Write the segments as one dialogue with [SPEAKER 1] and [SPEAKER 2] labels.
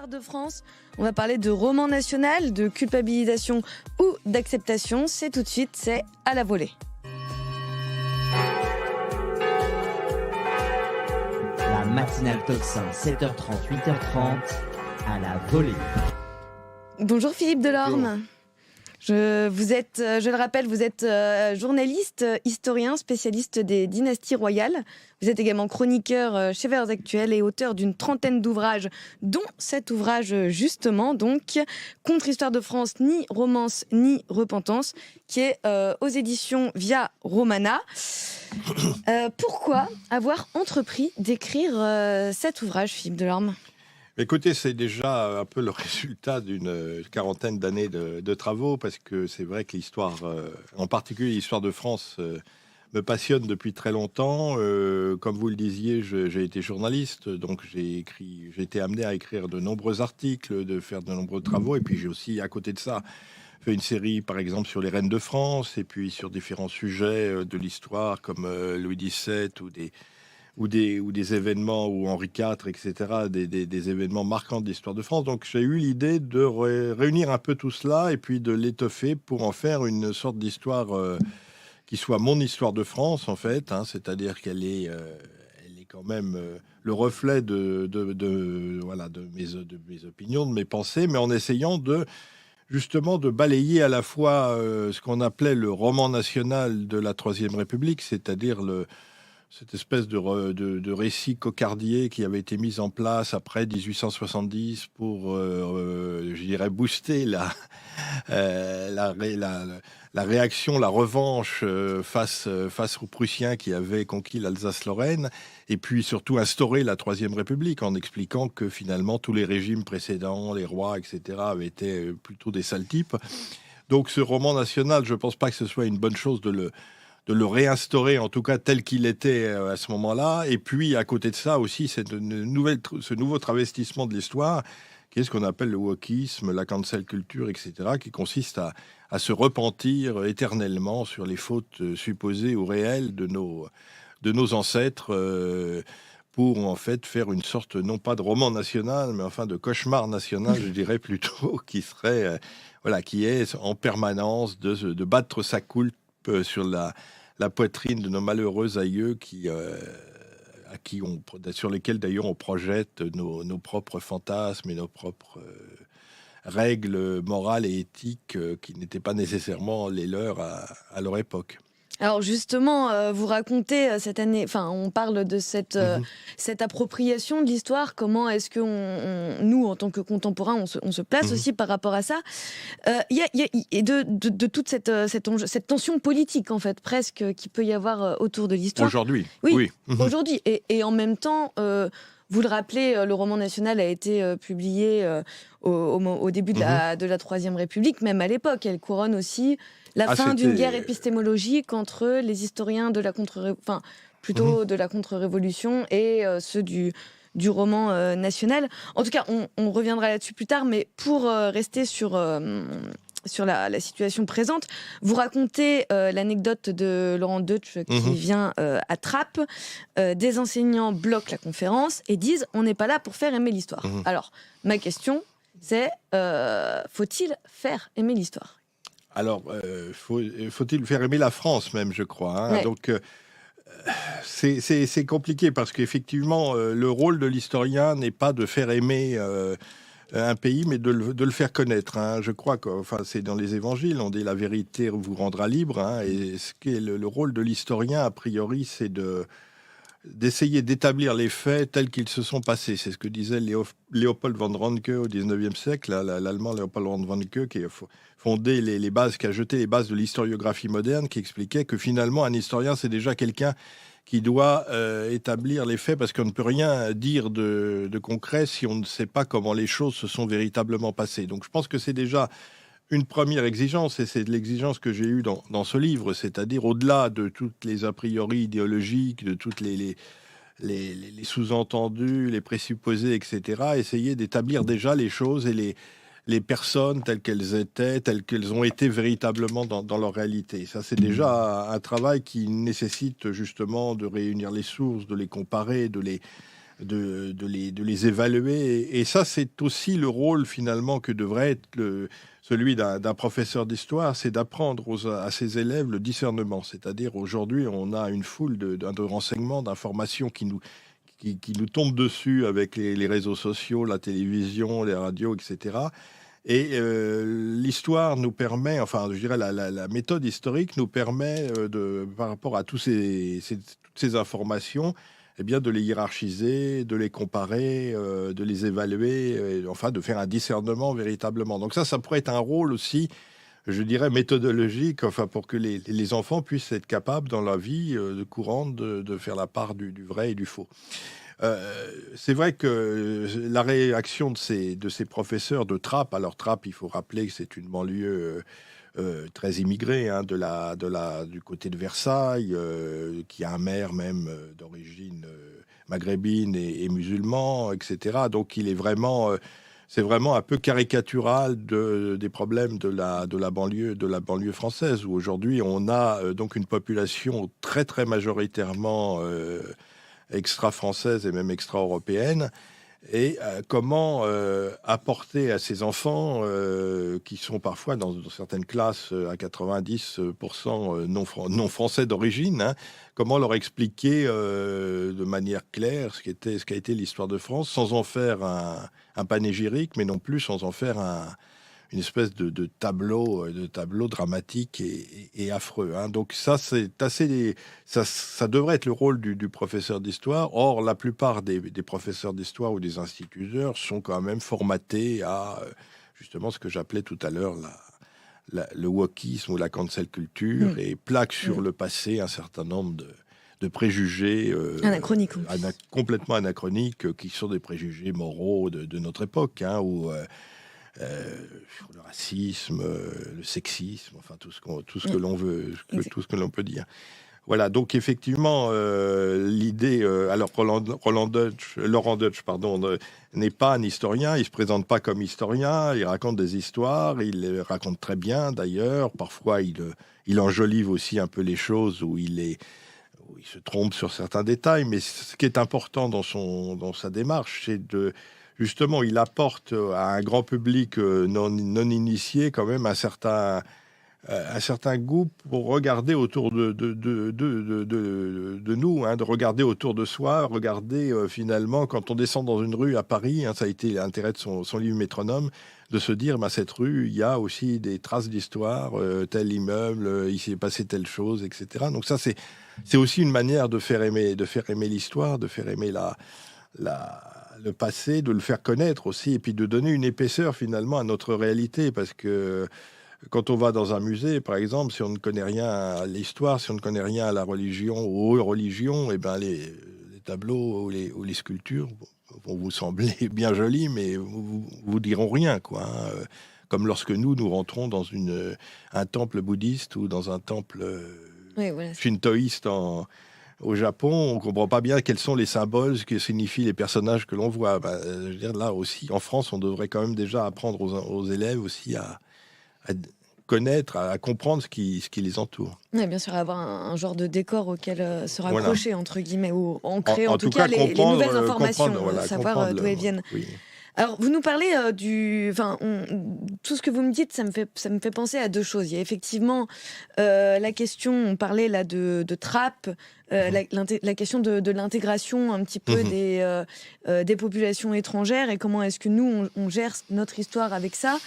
[SPEAKER 1] Contre-Histoire de France. On va parler de roman national, de culpabilisation ou d'acceptation. C'est tout de suite, c'est à la volée.
[SPEAKER 2] La matinale Tocsin, 7h30, 8h30, à la volée.
[SPEAKER 1] Bonjour Philippe Delorme. Je le rappelle, vous êtes journaliste, historien, spécialiste des dynasties royales. Vous êtes également chroniqueur chez Valeurs Actuelles et auteur d'une trentaine d'ouvrages, dont cet ouvrage justement, donc Contre-Histoire de France, ni romance ni repentance, qui est aux éditions Via Romana. Pourquoi avoir entrepris d'écrire cet ouvrage, Philippe Delorme ?
[SPEAKER 3] Écoutez, c'est déjà un peu le résultat d'une quarantaine d'années de travaux, parce que c'est vrai que l'histoire, en particulier l'histoire de France, me passionne depuis très longtemps. Comme vous le disiez, j'ai été journaliste, donc j'ai été amené à écrire de nombreux articles, de faire de nombreux travaux, et puis j'ai aussi, à côté de ça, fait une série, par exemple, sur les reines de France, et puis sur différents sujets de l'histoire, comme Louis XVII ou des événements, ou Henri IV, etc., des événements marquants de l'histoire de France. Donc j'ai eu l'idée de réunir un peu tout cela et puis de l'étoffer pour en faire une sorte d'histoire qui soit mon histoire de France, en fait, hein, c'est-à-dire qu'elle est, elle est quand même le reflet de mes opinions, de mes pensées, mais en essayant justement de balayer à la fois ce qu'on appelait le roman national de la Troisième République, c'est-à-dire cette espèce de récit cocardier qui avait été mis en place après 1870 pour, je dirais, booster la réaction, la revanche face aux Prussiens qui avaient conquis l'Alsace-Lorraine, et puis surtout instaurer la Troisième République en expliquant que finalement tous les régimes précédents, les rois, etc., avaient été plutôt des sales types. Donc ce roman national, je ne pense pas que ce soit une bonne chose de le réinstaurer, en tout cas tel qu'il était à ce moment-là. Et puis, à côté de ça aussi, ce nouveau travestissement de l'histoire, qui est ce qu'on appelle le wokisme, la cancel culture, etc., qui consiste à se repentir éternellement sur les fautes supposées ou réelles de nos ancêtres, pour en fait faire une sorte, non pas de roman national, mais enfin de cauchemar national, je dirais plutôt, qui serait, qui est en permanence de battre sa coulpe sur la poitrine de nos malheureux aïeux sur lesquels d'ailleurs on projette nos propres fantasmes et nos propres règles morales et éthiques qui n'étaient pas nécessairement les leurs à leur époque.
[SPEAKER 1] Alors justement, vous racontez cette année, enfin on parle de cette appropriation de l'histoire, comment est-ce que nous, en tant que contemporains, on se place aussi par rapport à ça. Et de toute cette tension politique, en fait, presque, qu'il peut y avoir autour de l'histoire.
[SPEAKER 3] Aujourd'hui.
[SPEAKER 1] Oui. Aujourd'hui. Et en même temps, vous le rappelez, le roman national a été publié au début de la Troisième République, même à l'époque. Elle couronne aussi la fin d'une guerre épistémologique entre les historiens de la contre-révolution et ceux du roman national. En tout cas, on reviendra là-dessus plus tard, mais pour rester sur la situation présente, vous racontez l'anecdote de Laurent Deutsch qui vient à Trappes. Des enseignants bloquent la conférence et disent « on n'est pas là pour faire aimer l'histoire ». Alors, ma question, c'est faut-il faire aimer l'histoire ?
[SPEAKER 3] Alors, faut-il faire aimer la France même, je crois, hein. Ouais. Donc, c'est compliqué parce qu'effectivement, le rôle de l'historien n'est pas de faire aimer un pays, mais de le faire connaître, hein. Je crois que, c'est dans les évangiles, on dit la vérité vous rendra libre, hein, et ce qui est le rôle de l'historien, a priori, c'est d'essayer d'établir les faits tels qu'ils se sont passés. C'est ce que disait Léopold von Ranke au XIXe siècle, l'allemand Léopold von Ranke, qui a fondé les bases, qui a jeté les bases de l'historiographie moderne, qui expliquait que finalement, un historien, c'est déjà quelqu'un qui doit établir les faits, parce qu'on ne peut rien dire de concret si on ne sait pas comment les choses se sont véritablement passées. Donc je pense que c'est déjà une première exigence, et c'est de l'exigence que j'ai eue dans ce livre, c'est-à-dire au-delà de toutes les a priori idéologiques, de toutes les sous-entendus, les présupposés, etc., essayer d'établir déjà les choses et les personnes telles qu'elles étaient, telles qu'elles ont été véritablement dans leur réalité. Ça, c'est déjà un travail qui nécessite justement de réunir les sources, de les comparer, de de les évaluer. Et ça, c'est aussi le rôle finalement que devrait être celui d'un professeur d'histoire, c'est d'apprendre à ses élèves le discernement. C'est-à-dire aujourd'hui, on a une foule de renseignements, d'informations qui nous tombent dessus avec les réseaux sociaux, la télévision, les radios, etc. Et l'histoire nous permet, enfin, je dirais, la méthode historique nous permet, par rapport à toutes ces informations, eh bien, de les hiérarchiser, de les comparer, de les évaluer, enfin, de faire un discernement véritablement. Donc ça pourrait être un rôle aussi, je dirais, méthodologique, enfin, pour que les enfants puissent être capables, dans la vie courante, de faire la part du vrai et du faux. C'est vrai que la réaction de ces professeurs de Trappes, alors Trappes, il faut rappeler que c'est une banlieue très immigrée, hein, du côté de Versailles, qui a un maire même d'origine maghrébine et musulman, etc. Donc il est vraiment, c'est vraiment un peu caricatural des problèmes de la banlieue française, où aujourd'hui on a donc une population très très majoritairement extra-française et même extra-européenne, et comment apporter à ces enfants qui sont parfois dans certaines classes à 90% non français d'origine, hein, comment leur expliquer de manière claire ce qu'a été l'histoire de France, sans en faire un panégyrique, mais non plus sans en faire une espèce de tableau dramatique et affreux, hein. Donc ça, c'est assez, ça devrait être le rôle du professeur d'histoire. Or, la plupart des professeurs d'histoire ou des instituteurs sont quand même formatés à justement ce que j'appelais tout à l'heure le wokisme ou la cancel culture, et plaquent sur le passé un certain nombre de préjugés
[SPEAKER 1] anachroniques,
[SPEAKER 3] complètement anachroniques, qui sont des préjugés moraux de notre époque, hein, où le racisme, le sexisme, enfin tout ce que l'on veut, tout ce que l'on peut dire. Voilà, donc effectivement, l'idée. Alors Laurent Deutsch, pardon, n'est pas un historien. Il se présente pas comme historien. Il raconte des histoires. Il les raconte très bien, d'ailleurs. Parfois, il enjolive aussi un peu les choses, où il se trompe sur certains détails. Mais ce qui est important dans sa démarche, c'est justement, il apporte à un grand public non initié quand même un certain goût pour regarder autour de nous, hein, de regarder autour de soi, regarder finalement quand on descend dans une rue à Paris, hein, ça a été l'intérêt de son livre Métronome, de se dire, cette rue, il y a aussi des traces d'histoire, tel immeuble, il s'est passé telle chose, etc. Donc ça, c'est aussi une manière de faire aimer l'histoire, de faire aimer le passé, de le faire connaître aussi, et puis de donner une épaisseur finalement à notre réalité, parce que quand on va dans un musée, par exemple, si on ne connaît rien à l'histoire, si on ne connaît rien à la religion ou aux religions, et ben les tableaux ou les sculptures vont vous sembler bien jolis, mais vous diront rien, quoi, hein. Comme lorsque nous rentrons dans un temple bouddhiste ou dans un temple shintoïste au Japon, on ne comprend pas bien quels sont les symboles, ce que signifient les personnages que l'on voit. Je veux dire, là aussi, en France, on devrait quand même déjà apprendre aux élèves aussi à connaître, à comprendre ce qui les entoure.
[SPEAKER 1] Oui, bien sûr, avoir un genre de décor auquel se raccrocher, entre guillemets, ou ancrer en tout cas les nouvelles informations, savoir d'où elles viennent. Oui. Alors, vous nous parlez tout ce que vous me dites, ça me fait penser à deux choses. Il y a effectivement la question, on parlait là de Trappes, la question de l'intégration un petit peu des populations étrangères, et comment est-ce que nous, on gère notre histoire avec ça.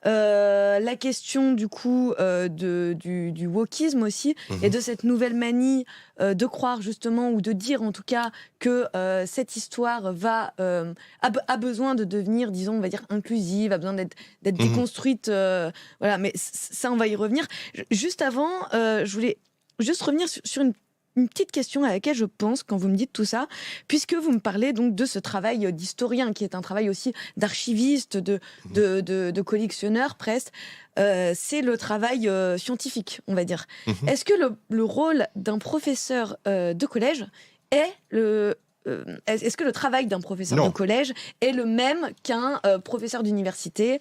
[SPEAKER 1] La question du coup du wokisme aussi, et de cette nouvelle manie de croire justement, ou de dire en tout cas que cette histoire a besoin de devenir, disons, on va dire inclusive, a besoin d'être déconstruite. Voilà, mais ça, on va y revenir. Juste avant, je voulais juste revenir sur une petite question à laquelle je pense quand vous me dites tout ça, puisque vous me parlez donc de ce travail d'historien, qui est un travail aussi d'archiviste, de collectionneur presque. C'est le travail scientifique, on va dire. Est-ce que le rôle d'un professeur de collège est-ce que le travail d'un professeur de collège est le même qu'un professeur d'université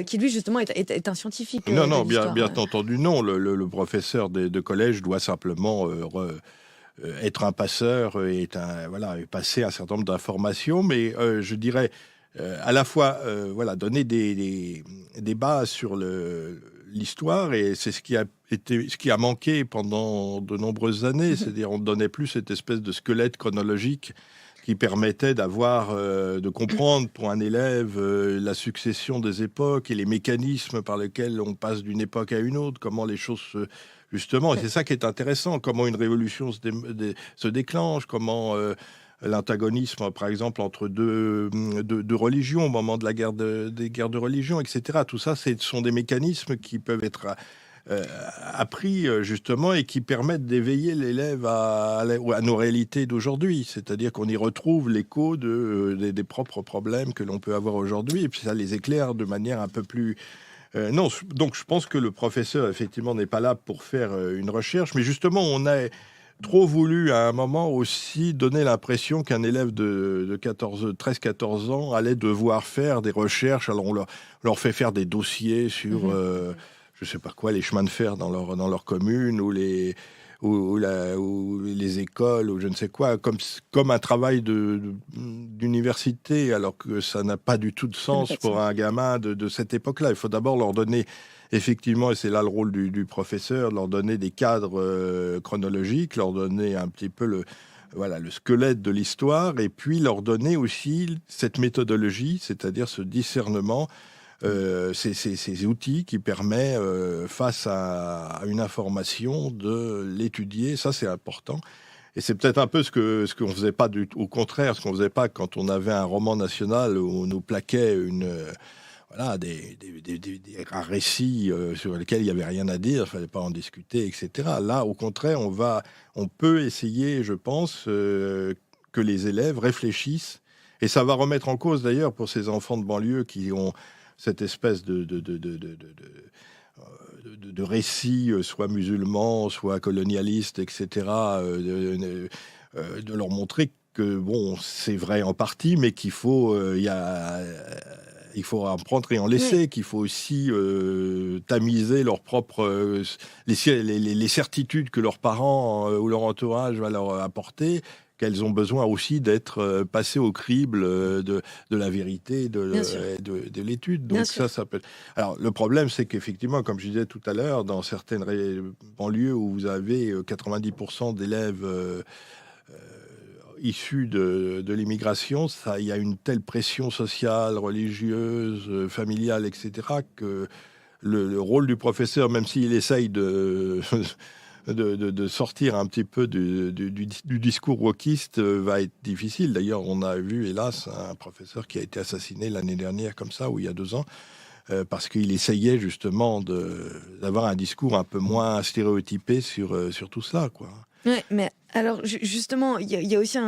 [SPEAKER 1] qui, lui, justement, est un scientifique?
[SPEAKER 3] Non, bien entendu, non. Le professeur de collège doit simplement être un passeur est passer un certain nombre d'informations, mais je dirais à la fois donner des bases sur l'histoire, et c'est ce qui a manqué pendant de nombreuses années, c'est-à-dire on ne donnait plus cette espèce de squelette chronologique qui permettait de comprendre pour un élève la succession des époques et les mécanismes par lesquels on passe d'une époque à une autre, comment les choses justement, et c'est ça qui est intéressant, comment une révolution se déclenche, comment l'antagonisme, par exemple, entre deux religions au moment de des guerres de religion, etc. Tout ça, ce sont des mécanismes qui peuvent être appris justement et qui permettent d'éveiller l'élève à nos réalités d'aujourd'hui. C'est-à-dire qu'on y retrouve l'écho des propres problèmes que l'on peut avoir aujourd'hui, et puis ça les éclaire de manière un peu plus... non, donc je pense que le professeur, effectivement, n'est pas là pour faire une recherche, mais justement, on a trop voulu à un moment aussi donner l'impression qu'un élève de 13-14 ans allait devoir faire des recherches. Alors on leur fait faire des dossiers sur, je sais pas quoi, les chemins de fer dans leur commune, ou les écoles, ou je ne sais quoi, comme un travail d'université, alors que ça n'a pas du tout de sens pour un gamin de cette époque-là. Il faut d'abord leur donner, effectivement, et c'est là le rôle du professeur, leur donner des cadres chronologiques, leur donner un petit peu le squelette de l'histoire, et puis leur donner aussi cette méthodologie, c'est-à-dire ce discernement, ces outils qui permettent, face à une information, de l'étudier. Ça, c'est important. Et c'est peut-être un peu ce qu'on ne faisait pas au contraire, ce qu'on ne faisait pas quand on avait un roman national où on nous plaquait un récit sur lequel il n'y avait rien à dire, il ne fallait pas en discuter, etc. Là, au contraire, on peut essayer, je pense, que les élèves réfléchissent, et ça va remettre en cause, d'ailleurs, pour ces enfants de banlieue qui ont cette espèce de récit, soit musulman, soit colonialiste, etc., de leur montrer que, bon, c'est vrai en partie, mais qu'il faut... il faut en prendre et en laisser, qu'il faut aussi tamiser leurs propres... les certitudes que leurs parents ou leur entourage va leur apporter, qu'elles ont besoin aussi d'être passées au crible de la vérité, de l'étude. Donc ça peut... Alors, le problème, c'est qu'effectivement, comme je disais tout à l'heure, dans certaines banlieues où vous avez 90% d'élèves issus de l'immigration, il y a une telle pression sociale, religieuse, familiale, etc., que le rôle du professeur, même s'il essaye de sortir un petit peu du discours wokiste, va être difficile. D'ailleurs, on a vu, hélas, un professeur qui a été assassiné l'année dernière, comme ça, ou il y a 2 ans, parce qu'il essayait justement d'avoir un discours un peu moins stéréotypé sur tout cela, quoi.
[SPEAKER 1] Ouais, mais alors justement, il y a aussi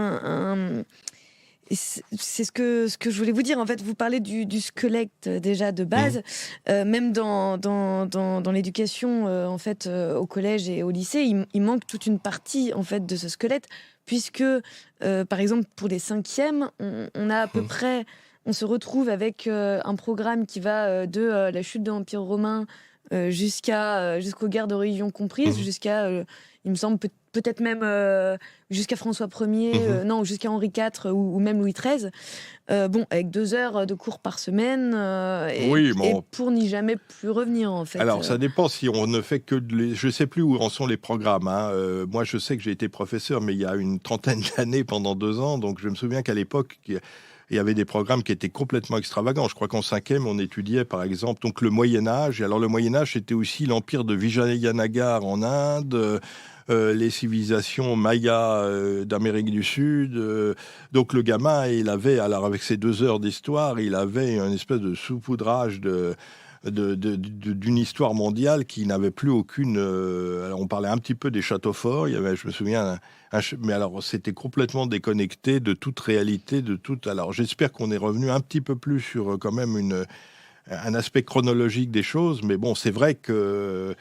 [SPEAKER 1] c'est ce que je voulais vous dire. En fait, vous parlez du squelette déjà de base, même dans l'éducation, en fait, au collège et au lycée, il manque toute une partie, en fait, de ce squelette, puisque, par exemple, pour les 5e, on a à peu près, on se retrouve avec un programme qui va de la chute de l'Empire romain jusqu'aux guerres de religion comprises, jusqu'à, il me semble, peut-être même jusqu'à François Ier, non, jusqu'à Henri IV ou même Louis XIII. Bon, avec 2 heures de cours par semaine, et pour n'y jamais plus revenir, en fait.
[SPEAKER 3] Alors, ça dépend si on ne fait que... Je ne sais plus où en sont les programmes. Moi, je sais que j'ai été professeur, mais il y a une trentaine d'années, pendant 2 ans. Donc, je me souviens qu'à l'époque... Il y avait des programmes qui étaient complètement extravagants. Je crois qu'en 5e, on étudiait, par exemple, donc le Moyen-Âge. Et alors, le Moyen-Âge, c'était aussi l'empire de Vijayanagar en Inde, les civilisations mayas d'Amérique du Sud. Donc, le gamin, il avait, alors avec ses 2 heures d'histoire, il avait une espèce de saupoudrage d'une histoire mondiale qui n'avait plus aucune... alors on parlait un petit peu des châteaux forts, il y avait, je me souviens, mais alors c'était complètement déconnecté de toute réalité, de tout... Alors j'espère qu'on est revenu un petit peu plus sur quand même un aspect chronologique des choses, mais bon, c'est vrai que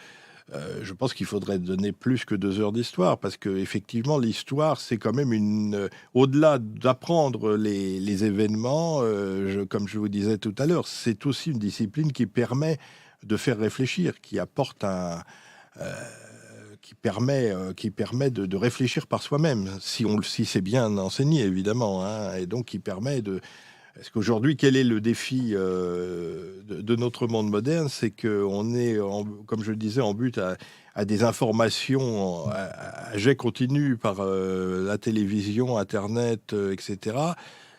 [SPEAKER 3] je pense qu'il faudrait donner plus que 2 heures d'histoire, parce que effectivement l'histoire, c'est quand même au-delà d'apprendre les événements, comme je vous disais tout à l'heure, c'est aussi une discipline qui permet de faire réfléchir, qui apporte permet de réfléchir par soi-même, si c'est bien enseigné, évidemment, hein, et donc qui permet de... Parce qu'aujourd'hui, quel est le défi de notre monde moderne? C'est qu'on est, comme je le disais, en but à des informations à jet continu par la télévision, Internet, etc.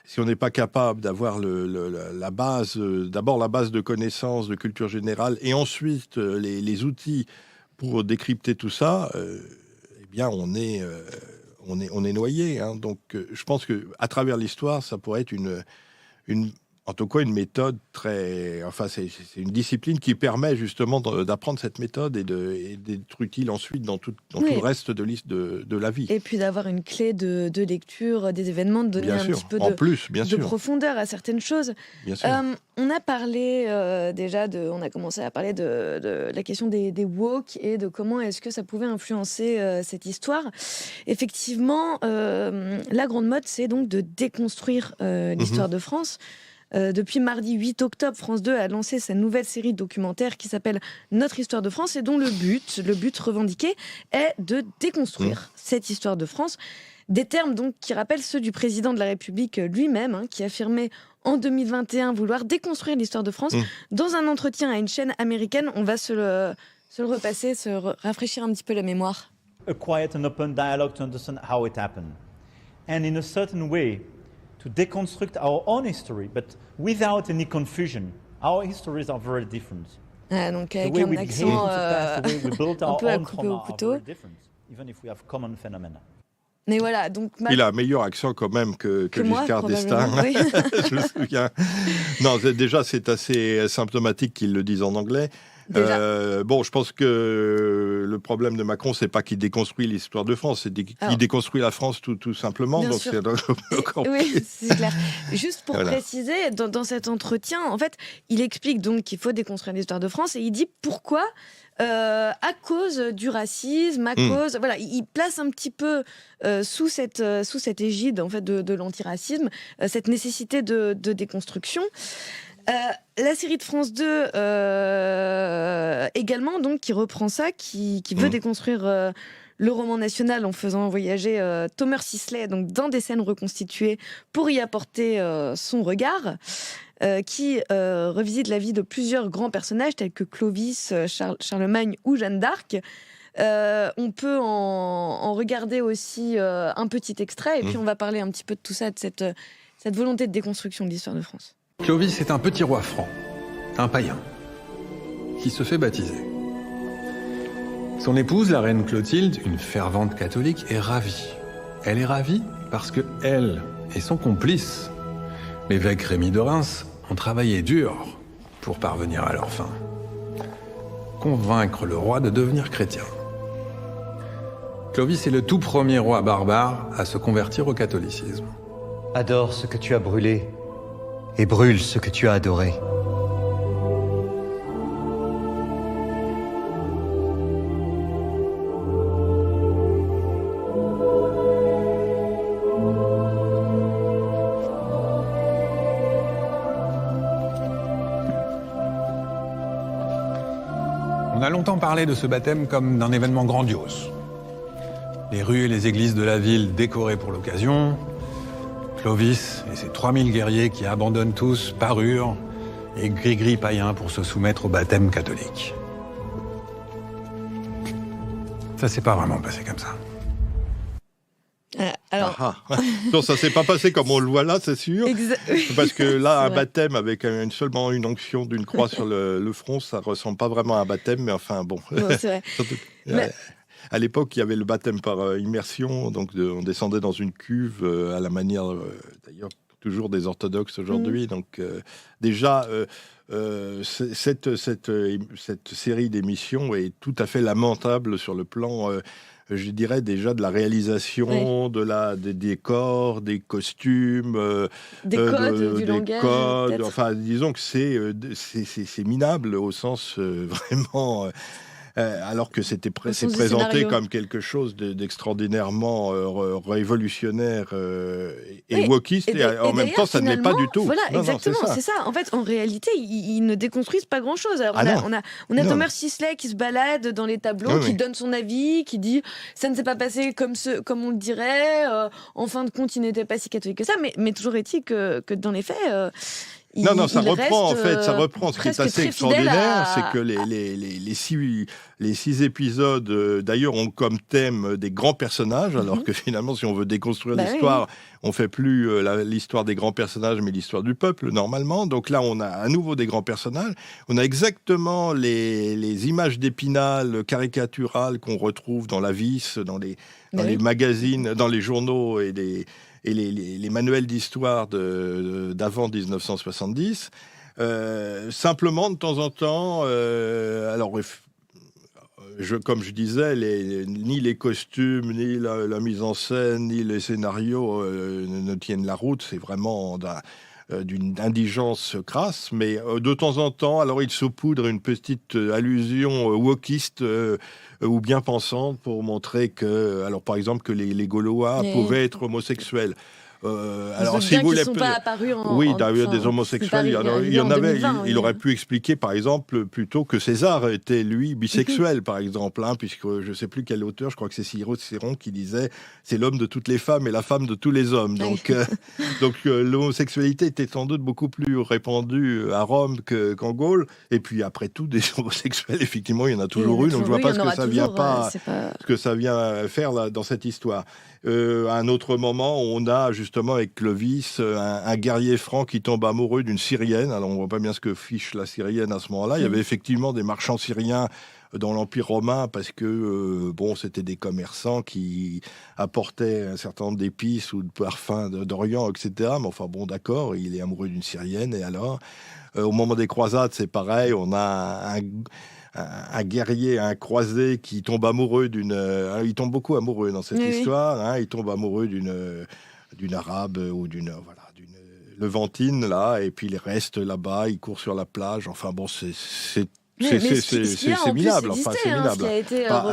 [SPEAKER 3] Si on n'est pas capable d'avoir la base, d'abord la base de connaissances, de culture générale, et ensuite les outils pour décrypter tout ça, eh bien, on est noyé. Hein. Donc, je pense qu'à travers l'histoire, ça pourrait être en tout cas, une méthode c'est une discipline qui permet justement d'apprendre cette méthode et d'être utile ensuite dans tout le reste de la vie.
[SPEAKER 1] Et puis d'avoir une clé de lecture des événements, de donner
[SPEAKER 3] bien
[SPEAKER 1] un
[SPEAKER 3] sûr.
[SPEAKER 1] petit peu
[SPEAKER 3] de
[SPEAKER 1] profondeur à certaines choses.
[SPEAKER 3] Bien sûr.
[SPEAKER 1] On a parlé on a commencé à parler de la question des woke et de comment est-ce que ça pouvait influencer cette histoire. Effectivement, la grande mode, c'est donc de déconstruire l'histoire de France. Depuis mardi 8 octobre, France 2 a lancé sa nouvelle série documentaire qui s'appelle Notre histoire de France et dont le but revendiqué est de déconstruire cette histoire de France. Des termes donc qui rappellent ceux du président de la République lui-même, hein, qui affirmait en 2021 vouloir déconstruire l'histoire de France. Dans un entretien à une chaîne américaine, on va se le repasser, rafraîchir un petit peu la mémoire.
[SPEAKER 4] A quiet and open dialogue to understand how it happened. And in a certain way, to deconstruct our own history, but without any confusion. Our histories are very different.
[SPEAKER 1] Donc avec un accent un peu à couper au couteau.
[SPEAKER 4] Even if we have common phenomena.
[SPEAKER 1] Mais voilà, donc
[SPEAKER 3] il a un meilleur accent quand même que Giscard d'Estaing.
[SPEAKER 1] Oui.
[SPEAKER 3] Je me souviens. Non, déjà c'est assez symptomatique qu'ils le disent en anglais. Je pense que le problème de Macron, c'est pas qu'il déconstruit l'histoire de France, c'est qu'il déconstruit la France tout simplement.
[SPEAKER 1] Bien
[SPEAKER 3] donc
[SPEAKER 1] sûr.
[SPEAKER 3] c'est encore
[SPEAKER 1] oui, c'est clair. Juste pour préciser, dans cet entretien, en fait, il explique donc qu'il faut déconstruire l'histoire de France et il dit pourquoi. À cause du racisme, cause, voilà, il place un petit peu sous cette égide en fait de l'antiracisme cette nécessité de déconstruction. La série de France 2 également, donc, qui reprend ça, qui veut déconstruire le roman national en faisant voyager Thomas Sisley donc, dans des scènes reconstituées pour y apporter son regard, qui revisite la vie de plusieurs grands personnages tels que Clovis, Charlemagne ou Jeanne d'Arc. On peut en regarder aussi un petit extrait et puis on va parler un petit peu de tout ça, de cette volonté de déconstruction de l'histoire de France.
[SPEAKER 5] Clovis est un petit roi franc, un païen, qui se fait baptiser. Son épouse, la reine Clotilde, une fervente catholique, est ravie. Elle est ravie parce que elle et son complice, l'évêque Rémy de Reims, ont travaillé dur pour parvenir à leur fin. Convaincre le roi de devenir chrétien. Clovis est le tout premier roi barbare à se convertir au catholicisme.
[SPEAKER 6] Adore ce que tu as brûlé et brûle ce que tu as adoré.
[SPEAKER 5] On a longtemps parlé de ce baptême comme d'un événement grandiose. Les rues et les églises de la ville décorées pour l'occasion, Clovis et ses 3000 guerriers qui abandonnent tous parure et gris-gris païens pour se soumettre au baptême catholique. Ça s'est pas vraiment passé comme ça.
[SPEAKER 1] Alors...
[SPEAKER 3] Non, ça s'est pas passé comme on le voit là, c'est sûr. Parce que là, un baptême avec seulement une onction d'une croix sur le front, ça ressemble pas vraiment à un baptême, mais enfin bon.
[SPEAKER 1] Non, c'est vrai.
[SPEAKER 3] Surtout, à l'époque, il y avait le baptême par immersion, donc on descendait dans une cuve à la manière, d'ailleurs, toujours des orthodoxes aujourd'hui. Donc déjà, cette série d'émissions est tout à fait lamentable sur le plan, je dirais déjà de la réalisation, des décors, des costumes,
[SPEAKER 1] des codes, du langage.
[SPEAKER 3] Enfin, disons que c'est minable au sens vraiment... alors que c'est
[SPEAKER 1] sens du
[SPEAKER 3] présenté
[SPEAKER 1] scénario.
[SPEAKER 3] comme quelque chose d'extraordinairement révolutionnaire et
[SPEAKER 1] Oui.
[SPEAKER 3] wokiste, et en même
[SPEAKER 1] d'ailleurs,
[SPEAKER 3] temps, ça ne l'est pas
[SPEAKER 1] finalement,
[SPEAKER 3] du tout.
[SPEAKER 1] Voilà,
[SPEAKER 3] Non,
[SPEAKER 1] exactement,
[SPEAKER 3] c'est ça.
[SPEAKER 1] c'est ça. En fait, en réalité, ils ne déconstruisent pas grand-chose. Alors,
[SPEAKER 3] Ah non.
[SPEAKER 1] on a
[SPEAKER 3] Non.
[SPEAKER 1] Thomas Sisley qui se balade dans les tableaux,
[SPEAKER 3] Oui,
[SPEAKER 1] qui
[SPEAKER 3] oui.
[SPEAKER 1] donne son avis, qui dit ça ne s'est pas passé comme on le dirait. En fin de compte, il n'était pas si catholique que ça. Mais toujours est-il que dans les faits,
[SPEAKER 3] Non, ça
[SPEAKER 1] il
[SPEAKER 3] reprend,
[SPEAKER 1] reste,
[SPEAKER 3] en fait, ça reprend. Ce qui est
[SPEAKER 1] presque
[SPEAKER 3] assez
[SPEAKER 1] très fidèle
[SPEAKER 3] extraordinaire,
[SPEAKER 1] à-
[SPEAKER 3] c'est que les six épisodes, d'ailleurs, ont comme thème des grands personnages, alors que finalement, si on veut déconstruire
[SPEAKER 1] Bah
[SPEAKER 3] l'histoire, on fait plus l'histoire des grands personnages, mais l'histoire du peuple, normalement. Donc là, on a à nouveau des grands personnages. On a exactement les images d'Épinal caricaturales qu'on retrouve dans la Vice, dans les magazines, dans les journaux et les manuels d'histoire d'avant 1970. Simplement, de temps en temps, comme je disais, ni les costumes, ni la mise en scène, ni les scénarios ne tiennent la route. C'est vraiment d'une indigence crasse, mais de temps en temps, alors il saupoudre une petite allusion wokiste ou bien pensante pour montrer que, alors par exemple, que les Gaulois pouvaient être homosexuels. Alors, si vous
[SPEAKER 1] ne
[SPEAKER 3] voulez,
[SPEAKER 1] sont pas apparus
[SPEAKER 3] oui, d'ailleurs, des homosexuels, il y en avait. Il aurait pu expliquer, par exemple, plutôt que César était, lui, bisexuel, par exemple, puisque je ne sais plus quel auteur, je crois que c'est Cicéron qui disait c'est l'homme de toutes les femmes et la femme de tous les hommes. Donc, l'homosexualité était sans doute beaucoup plus répandue à Rome qu'en Gaule. Et puis, après tout, des homosexuels, effectivement, il y en a toujours eu. Donc, je ne vois pas ce que ça vient faire là, dans cette histoire. À un autre moment, on a justement avec Clovis un guerrier franc qui tombe amoureux d'une Syrienne. Alors on voit pas bien ce que fiche la Syrienne à ce moment-là. Il y avait effectivement des marchands syriens dans l'Empire romain parce que c'était des commerçants qui apportaient un certain nombre d'épices ou de parfums d'Orient, etc. Mais enfin bon, d'accord, il est amoureux d'une Syrienne. Et alors, au moment des croisades, c'est pareil. On a un guerrier, un croisé qui tombe amoureux il tombe beaucoup amoureux dans cette histoire. Il tombe amoureux d'une arabe ou d'une levantine là, et puis il reste là-bas, il court sur la plage. Enfin bon, c'est minable. Enfin, c'est minable.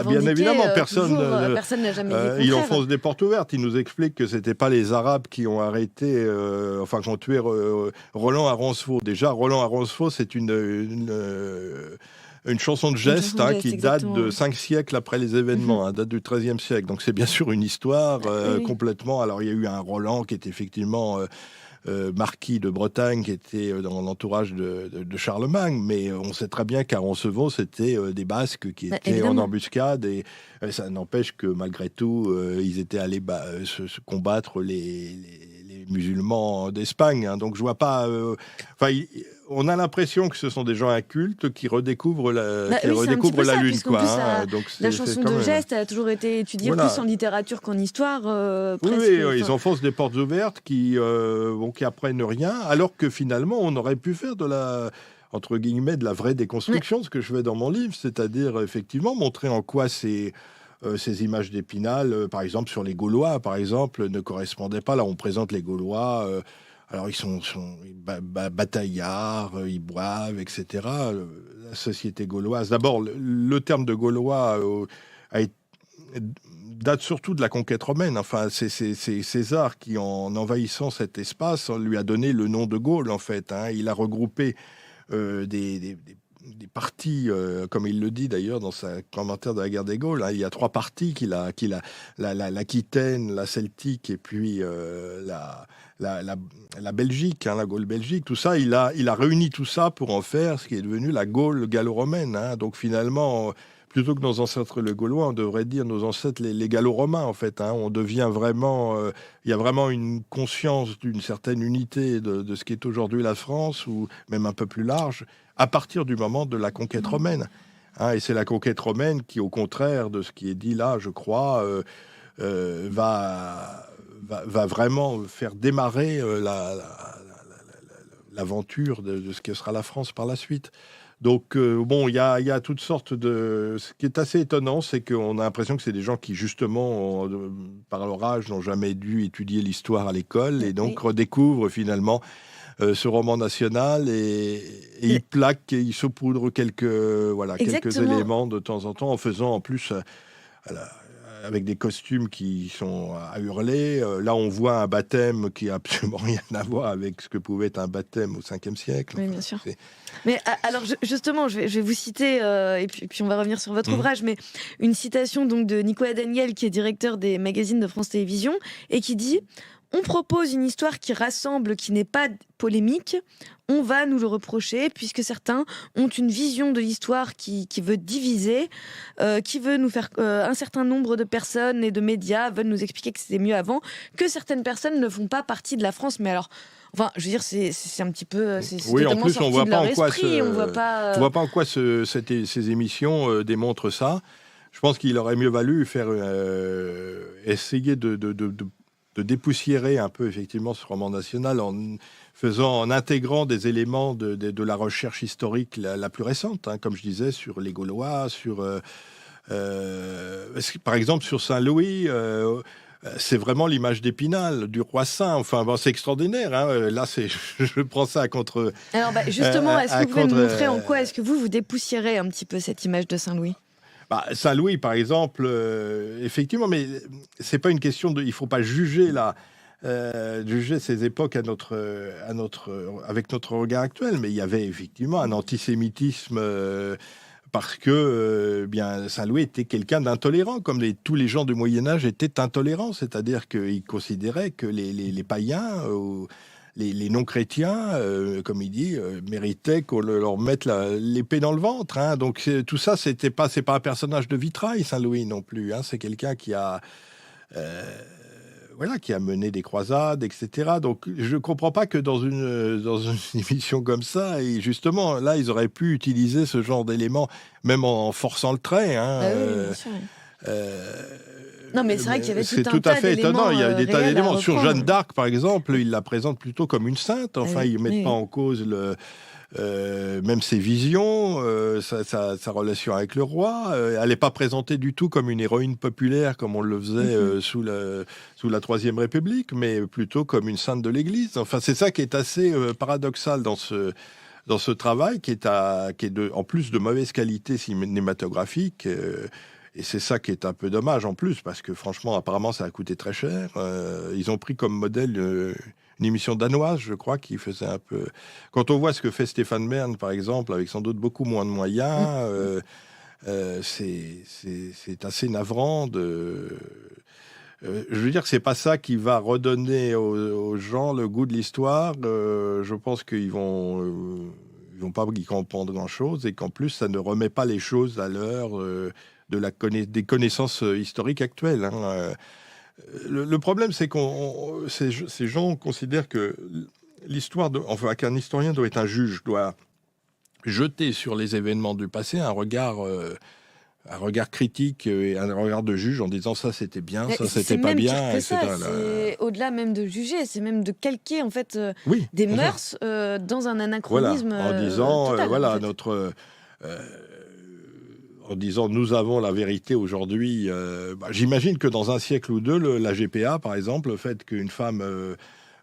[SPEAKER 3] Bien évidemment, personne
[SPEAKER 1] n'a jamais dit
[SPEAKER 3] il
[SPEAKER 1] contraire.
[SPEAKER 3] enfonce des portes ouvertes. Il nous explique que c'était pas les Arabes qui ont arrêté, qui ont tué Roland à Roncevaux. Déjà, Roland à Roncevaux, c'est une chanson de geste qui date de 5 siècles après les événements, date du XIIIe siècle. Donc c'est bien sûr une histoire complètement... Alors il y a eu un Roland qui était effectivement marquis de Bretagne, qui était dans l'entourage de Charlemagne, mais on sait très bien qu'à Roncevaux, c'était des Basques qui étaient en embuscade, et ça n'empêche que malgré tout, ils étaient allés se combattre les musulmans d'Espagne. Donc je vois pas... on a l'impression que ce sont des gens incultes qui redécouvrent la Lune.
[SPEAKER 1] La chanson de geste a toujours été étudiée plus en littérature qu'en histoire.
[SPEAKER 3] Ils enfoncent des portes ouvertes qui apprennent rien, alors que finalement, on aurait pu faire de la vraie déconstruction, ce que je fais dans mon livre, c'est-à-dire effectivement montrer en quoi ces images d'Épinal, par exemple sur les Gaulois, par exemple, ne correspondaient pas. Là, on présente les Gaulois... alors, ils sont bataillards, ils boivent, etc. La société gauloise. D'abord, le terme de Gaulois date surtout de la conquête romaine. Enfin, c'est César qui, en envahissant cet espace, lui a donné le nom de Gaule, en fait. Il a regroupé des parties, comme il le dit d'ailleurs dans sa commentaire de la guerre des Gaules. Il y a 3 parties l'Aquitaine, la Celtique et puis la Belgique, la Gaule belgique. Tout ça, il a réuni tout ça pour en faire ce qui est devenu la Gaule gallo-romaine. Donc finalement, plutôt que nos ancêtres les Gaulois, on devrait dire nos ancêtres les gallo-romains, en fait. On devient vraiment... il y a vraiment une conscience d'une certaine unité de ce qui est aujourd'hui la France, ou même un peu plus large, à partir du moment de la conquête romaine. Et c'est la conquête romaine qui, au contraire de ce qui est dit là, je crois, va vraiment faire démarrer l'aventure de ce que sera la France par la suite. Donc, il y a toutes sortes de... Ce qui est assez étonnant, c'est qu'on a l'impression que c'est des gens qui, justement, par leur âge, n'ont jamais dû étudier l'histoire à l'école, et donc redécouvrent finalement ce roman national et il plaque et il saupoudre quelques éléments de temps en temps en faisant en plus avec des costumes qui sont à hurler. Là, on voit un baptême qui a absolument rien à voir avec ce que pouvait être un baptême au 5e siècle.
[SPEAKER 1] Oui, bien sûr. Mais alors, justement, je vais vous citer, et puis on va revenir sur votre ouvrage, mais une citation donc de Nicolas Daniel, qui est directeur des magazines de France Télévisions, et qui dit « On propose une histoire qui rassemble, qui n'est pas polémique. On va nous le reprocher, puisque certains ont une vision de l'histoire qui veut diviser, qui veut nous faire... un certain nombre de personnes et de médias veulent nous expliquer que c'était mieux avant, que certaines personnes ne font pas partie de la France. » Mais alors, enfin, je veux dire, c'est un petit peu...
[SPEAKER 3] Oui, en plus, on voit pas en quoi ces émissions démontrent ça. Je pense qu'il aurait mieux valu essayer de dépoussiérer un peu effectivement ce roman national en intégrant des éléments de la recherche historique la plus récente, hein, comme je disais, sur les Gaulois, par exemple sur Saint-Louis. C'est vraiment l'image d'Épinal, du roi Saint. Enfin, bon, c'est extraordinaire. Hein. Là, je prends ça à contre...
[SPEAKER 1] Alors, justement, est-ce que vous pouvez nous montrer en quoi est-ce que vous dépoussiérez un petit peu cette image de Saint-Louis ?
[SPEAKER 3] Saint-Louis, par exemple, effectivement, mais c'est pas une question de... Il faut pas juger ces époques avec notre regard actuel, mais il y avait effectivement un antisémitisme parce que Saint-Louis était quelqu'un d'intolérant, comme tous les gens du Moyen-Âge étaient intolérants, c'est-à-dire qu'ils considéraient que les païens... Les non-chrétiens, comme il dit, méritaient qu'on leur mette l'épée dans le ventre. Hein. Donc tout ça, c'est pas un personnage de vitrail, Saint-Louis non plus. Hein. C'est quelqu'un qui a mené des croisades, etc. Donc je comprends pas que dans une émission comme ça, et justement là, ils auraient pu utiliser ce genre d'éléments, même en forçant le trait. Hein.
[SPEAKER 1] Oui, bien sûr. Non, mais c'est vrai qu'il y avait
[SPEAKER 3] c'est tout à fait étonnant. Il y a des tas d'éléments. Sur Jeanne d'Arc, par exemple, il la présente plutôt comme une sainte. Enfin, ils ne mettent pas en cause même ses visions, sa relation avec le roi. Elle n'est pas présentée du tout comme une héroïne populaire, comme on le faisait sous la Troisième République, mais plutôt comme une sainte de l'Église. Enfin, c'est ça qui est assez paradoxal dans ce travail, qui est en plus de mauvaise qualité cinématographique. Et c'est ça qui est un peu dommage en plus, parce que franchement, apparemment, ça a coûté très cher. Ils ont pris comme modèle une émission danoise, je crois, qui faisait un peu... Quand on voit ce que fait Stéphane Bern, par exemple, avec sans doute beaucoup moins de moyens, c'est assez navrant de... je veux dire que c'est pas ça qui va redonner aux gens le goût de l'histoire. Je pense qu'ils vont pas y comprendre grand-chose, et qu'en plus, ça ne remet pas les choses à l'heure... des connaissances historiques actuelles. Hein. Le problème, c'est ces gens considèrent que qu'un historien doit être un juge, doit jeter sur les événements du passé un regard critique et un regard de juge en disant ça c'était bien, ça c'était pas bien.
[SPEAKER 1] C'est au-delà même de juger, c'est même de calquer en fait des mœurs dans un anachronisme.
[SPEAKER 3] Voilà, en disant
[SPEAKER 1] total,
[SPEAKER 3] en disant nous avons la vérité aujourd'hui. J'imagine que dans un siècle ou deux, la GPA, par exemple, le fait qu'une femme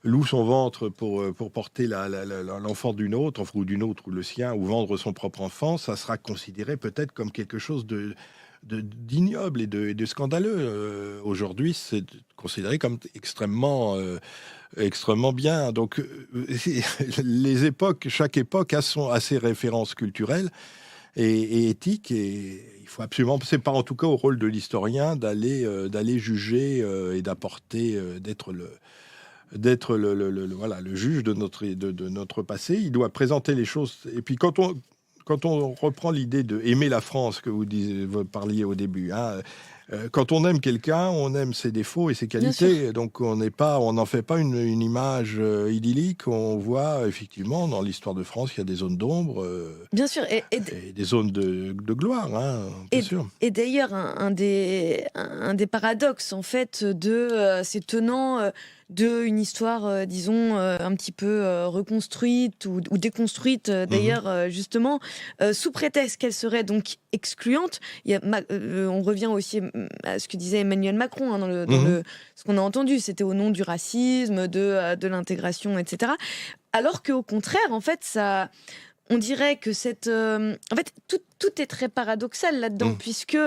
[SPEAKER 3] loue son ventre pour porter l'enfant d'une autre, ou le sien, ou vendre son propre enfant, ça sera considéré peut-être comme quelque chose d'ignoble et de scandaleux. Aujourd'hui, c'est considéré comme extrêmement bien. Donc, chaque époque a ses références culturelles et éthique, et il faut absolument, c'est pas en tout cas au rôle de l'historien d'aller juger et d'apporter, d'être le juge de notre passé. Il doit présenter les choses. Et puis quand on reprend l'idée de aimer la France que vous parliez au début, hein, quand on aime quelqu'un, on aime ses défauts et ses qualités. Donc on n'en fait pas une image idyllique. On voit effectivement dans l'histoire de France, il y a des zones d'ombre,
[SPEAKER 1] bien sûr, et
[SPEAKER 3] des zones de gloire, hein, bien sûr.
[SPEAKER 1] Et d'ailleurs, un des paradoxes en fait de ces tenants d'une histoire, disons, un petit peu reconstruite ou déconstruite, d'ailleurs, justement, sous prétexte qu'elle serait donc excluante. On revient aussi à ce que disait Emmanuel Macron, hein, ce qu'on a entendu, c'était au nom du racisme, de l'intégration, etc. Alors qu'au contraire, en fait, on dirait que en fait, tout est très paradoxal là-dedans, puisque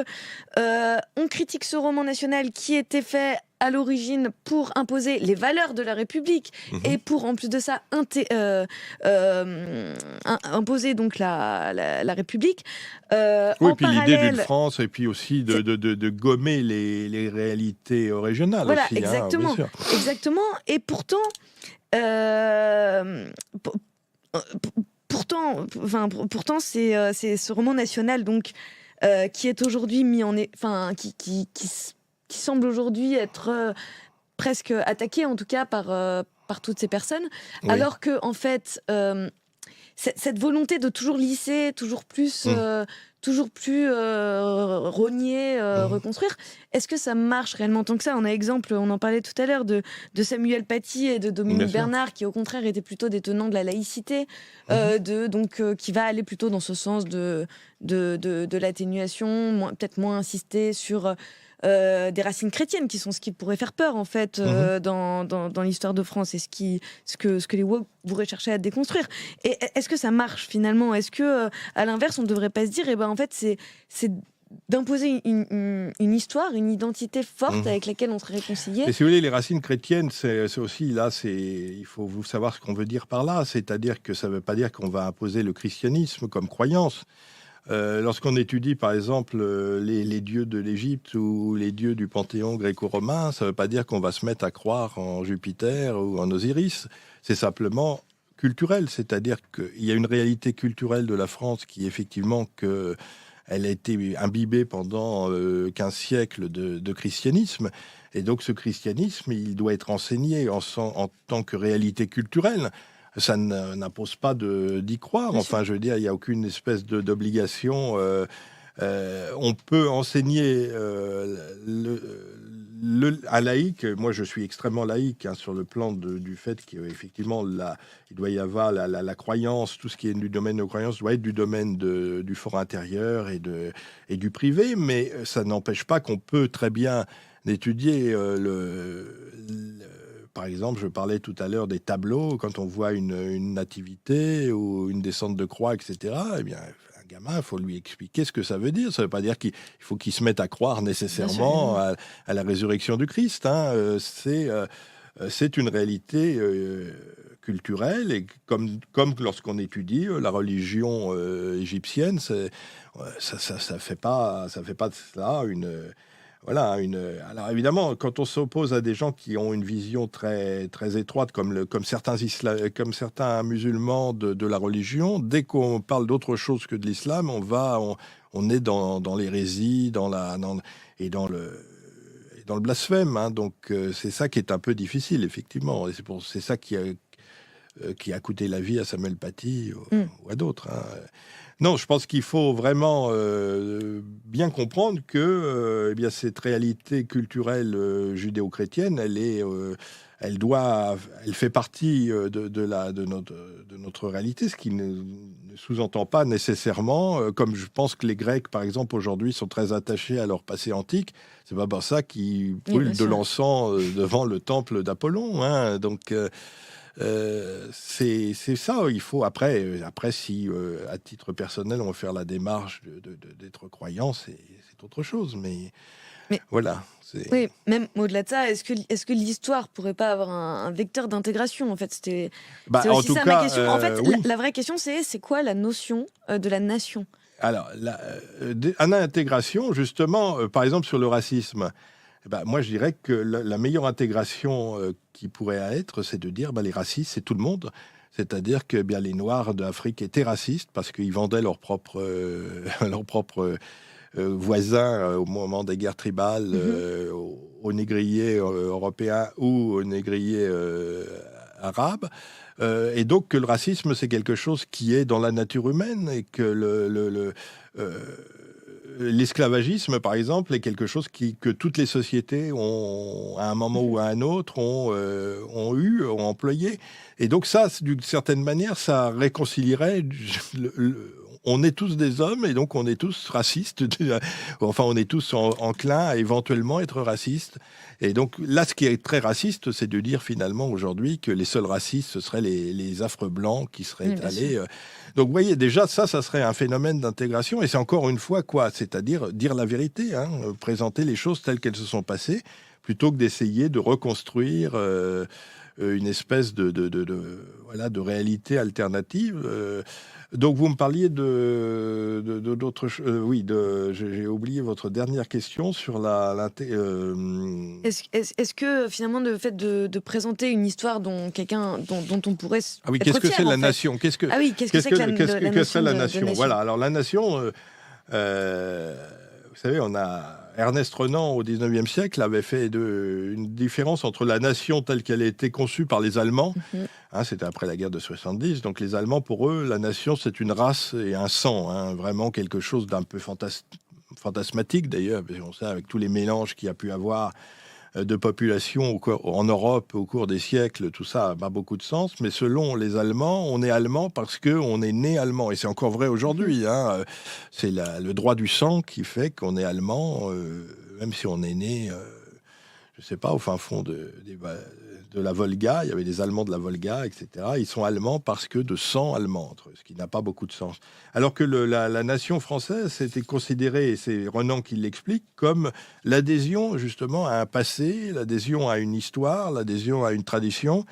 [SPEAKER 1] on critique ce roman national qui était fait à l'origine pour imposer les valeurs de la République et pour, en plus de ça, imposer donc la République.
[SPEAKER 3] Oui,
[SPEAKER 1] en
[SPEAKER 3] puis l'idée
[SPEAKER 1] parallèle,
[SPEAKER 3] d'une France, et puis aussi de gommer les réalités régionales.
[SPEAKER 1] voilà,
[SPEAKER 3] aussi,
[SPEAKER 1] exactement,
[SPEAKER 3] bien sûr.
[SPEAKER 1] exactement. Et pourtant, pourtant, c'est ce roman national donc qui est aujourd'hui qui semble aujourd'hui être presque attaqué, en tout cas par toutes ces personnes,
[SPEAKER 3] Oui.
[SPEAKER 1] alors que en fait, cette volonté de toujours lisser, toujours plus rogner, reconstruire. Est-ce que ça marche réellement tant que ça ? On a exemple, on en parlait tout à l'heure, de Samuel Paty et de Dominique Bernard, qui au contraire étaient plutôt des tenants de la laïcité, qui va aller plutôt dans ce sens de l'atténuation, peut-être moins insister sur des racines chrétiennes, qui sont ce qui pourrait faire peur en fait dans l'histoire de France, et ce que les woke voudraient chercher à déconstruire. Et est-ce que ça marche finalement ? Est-ce que à l'inverse, on ne devrait pas se dire, en fait, c'est d'imposer une histoire, une identité forte avec laquelle on serait réconcilié ?
[SPEAKER 3] Et si vous voulez, les racines chrétiennes, c'est aussi, là, il faut savoir ce qu'on veut dire par là. C'est-à-dire que ça ne veut pas dire qu'on va imposer le christianisme comme croyance. Lorsqu'on étudie, par exemple, les dieux de l'Égypte ou les dieux du panthéon gréco-romain, ça ne veut pas dire qu'on va se mettre à croire en Jupiter ou en Osiris. C'est simplement culturel, c'est-à-dire qu'il y a une réalité culturelle de la France qui, effectivement, elle a été imbibée pendant 15 siècles de christianisme. Et donc, ce christianisme, il doit être enseigné en tant que réalité culturelle. Ça n'impose pas d'y croire. Enfin, je veux dire, il n'y a aucune espèce d'obligation. On peut enseigner un laïc. Moi, je suis extrêmement laïque sur le plan du fait qu'effectivement, il doit y avoir la croyance, tout ce qui est du domaine de croyance doit être du domaine du fort intérieur et du privé, mais ça n'empêche pas qu'on peut très bien étudier par exemple, je parlais tout à l'heure des tableaux, quand on voit une nativité ou une descente de croix, etc., eh bien, un gamin, il faut lui expliquer ce que ça veut dire. Ça ne veut pas dire qu'il faut qu'il se mette à croire nécessairement à la résurrection du Christ. C'est une réalité culturelle, et comme lorsqu'on étudie la religion égyptienne, ça fait pas de cela une... Voilà, alors évidemment, quand on s'oppose à des gens qui ont une vision très, très étroite, comme certains musulmans de la religion, dès qu'on parle d'autre chose que de l'islam, on est dans l'hérésie, dans le blasphème. Donc c'est ça qui est un peu difficile, effectivement. Et c'est ça qui a coûté la vie à Samuel Paty ou à d'autres. Non, je pense qu'il faut vraiment bien comprendre que cette réalité culturelle judéo-chrétienne, elle fait partie de notre réalité, ce qui ne sous-entend pas nécessairement, comme je pense que les Grecs, par exemple, aujourd'hui, sont très attachés à leur passé antique. C'est pas pour ça qu'ils brûlent de l'encens devant le temple d'Apollon. Donc c'est ça. Il faut après si à titre personnel on veut faire la démarche d'être croyant, c'est autre chose. Mais voilà.
[SPEAKER 1] Oui, même au-delà de ça, est-ce que l'histoire pourrait pas avoir un vecteur d'intégration ? En fait, c'est aussi ça ma question. En fait,
[SPEAKER 3] oui.
[SPEAKER 1] la vraie question, c'est quoi la notion de la nation ?
[SPEAKER 3] Alors, en intégration, justement, par exemple sur le racisme. Moi, je dirais que la meilleure intégration qui pourrait être, c'est de dire les racistes, c'est tout le monde. C'est-à-dire que les Noirs d'Afrique étaient racistes parce qu'ils vendaient leurs propres voisins au moment des guerres tribales aux négriers européens ou aux négriers arabes. Et donc que le racisme, c'est quelque chose qui est dans la nature humaine, et que l'esclavagisme, par exemple, est quelque chose que toutes les sociétés ont, à un moment ou à un autre, ont employé. Et donc ça, d'une certaine manière, ça réconcilierait. on est tous des hommes et donc on est tous racistes. Enfin, on est tous enclins à éventuellement être racistes. Et donc là, ce qui est très raciste, c'est de dire finalement aujourd'hui que les seuls racistes, ce seraient les affreux blancs qui seraient allés. Donc vous voyez, déjà, ça serait un phénomène d'intégration. Et c'est encore une fois quoi ? C'est-à-dire dire la vérité, présenter les choses telles qu'elles se sont passées, plutôt que d'essayer de reconstruire une espèce de réalité alternative. Donc vous me parliez d'autres choses. Oui, j'ai oublié votre dernière question sur
[SPEAKER 1] Est-ce que finalement le fait de présenter une histoire dont on pourrait
[SPEAKER 3] ah oui,
[SPEAKER 1] être
[SPEAKER 3] qu'est-ce que
[SPEAKER 1] fier,
[SPEAKER 3] c'est
[SPEAKER 1] en
[SPEAKER 3] la
[SPEAKER 1] fait.
[SPEAKER 3] nation ?
[SPEAKER 1] Qu'est-ce que c'est que la nation de
[SPEAKER 3] Voilà. Alors la nation, vous savez, on a Ernest Renan au 19e siècle avait fait une différence entre la nation telle qu'elle a été conçue par les Allemands. C'était après la guerre de 70. Donc les Allemands, pour eux, la nation, c'est une race et un sang, vraiment quelque chose d'un peu fantasmatique d'ailleurs, parce qu'on sait avec tous les mélanges qu'il y a pu avoir de population en Europe au cours des siècles, tout ça n'a pas beaucoup de sens. Mais selon les Allemands, on est allemand parce qu'on est né allemand. Et c'est encore vrai aujourd'hui. C'est le droit du sang qui fait qu'on est allemand, même si on est né, je ne sais pas, au fin fond de la Volga. Il y avait des Allemands de la Volga, etc. Ils sont allemands parce que de sang allemand, ce qui n'a pas beaucoup de sens. Alors que la nation française, c'était considéré, et c'est Renan qui l'explique, comme l'adhésion justement à un passé, l'adhésion à une histoire, l'adhésion à une tradition,